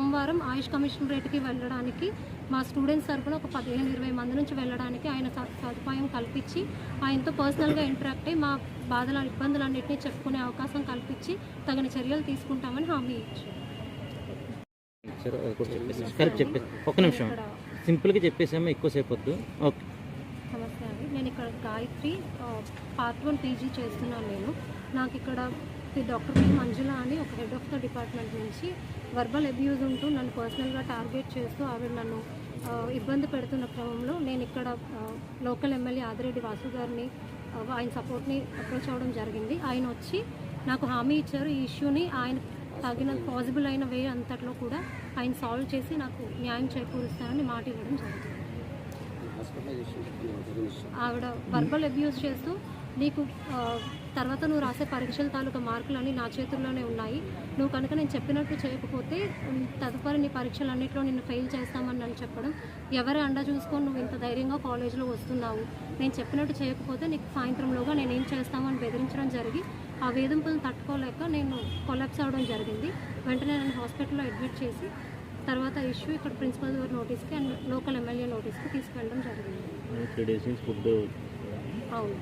సోమవారం ఆయుష్ కమిషనరేట్కి వెళ్ళడానికి మా స్టూడెంట్స్ తరఫున ఒక 15-20 మంది నుంచి వెళ్ళడానికి ఆయన సదుపాయం కల్పించి ఆయనతో పర్సనల్గా ఇంటరాక్ట్ అయ్యి మా బాధల ఇబ్బందులన్నింటినీ చెప్పుకునే అవకాశం కల్పించి తగిన చర్యలు తీసుకుంటామని హామీ ఇచ్చారు. ఒక నిమిషం సింపుల్గా చెప్పేసాము, ఎక్కువసేపు వద్దు. ఓకే. నమస్తే అండి, నేను ఇక్కడ గాయత్రి పార్ట్ 1 పీజీ చేస్తున్నాను. నాకు ఇక్కడ డాక్టర్ పి మంజుల అని ఒక హెడ్ ఆఫ్ ద డిపార్ట్మెంట్ నుంచి వర్బల్ అబ్యూజ్ ఉంటూ నన్ను పర్సనల్గా టార్గెట్ చేస్తూ ఆవిడ నన్ను ఇబ్బంది పెడుతున్న క్రమంలో నేను ఇక్కడ లోకల్ ఎమ్మెల్యే ఆదిరెడ్డి వాసు గారిని ఆయన సపోర్ట్ని అప్రోచ్ అవ్వడం జరిగింది. ఆయన వచ్చి నాకు హామీ ఇచ్చారు, ఈ ఇష్యూని ఆయన తగిన పాసిబుల్ అయిన వే అంతట్లో కూడా ఆయన సాల్వ్ చేసి నాకు న్యాయం చేకూరుస్తానని మాట ఇవ్వడం జరిగింది. ఆవిడ వర్బల్ అబ్యూస్ చేస్తూ నీకు తర్వాత నువ్వు రాసే పరీక్షల తాలూకా మార్కులన్నీ నా చేతుల్లోనే ఉన్నాయి, నువ్వు కనుక నేను చెప్పినట్టు చేయకపోతే తదుపరి నీ పరీక్షలన్నింటిలో నిన్ను ఫెయిల్ చేస్తామని నన్ను చెప్పడం, ఎవరి అండ చూసుకొని నువ్వు ఇంత ధైర్యంగా కాలేజ్లో వస్తున్నావు, నేను చెప్పినట్టు చేయకపోతే నీకు సాయంత్రంలోగా నేను ఏం చేస్తామని బెదిరించడం జరిగి ఆ వేధింపులను తట్టుకోలేక నేను కొలాప్స్ అవ్వడం జరిగింది. వెంటనే నేను హాస్పిటల్లో అడ్మిట్ చేసి తర్వాత ఇష్యూ ఇక్కడ ప్రిన్సిపల్ గారి నోటీస్కి అండ్ లోకల్ ఎమ్మెల్యే నోటీస్కి తీసుకెళ్ళడం జరిగింది. అవును.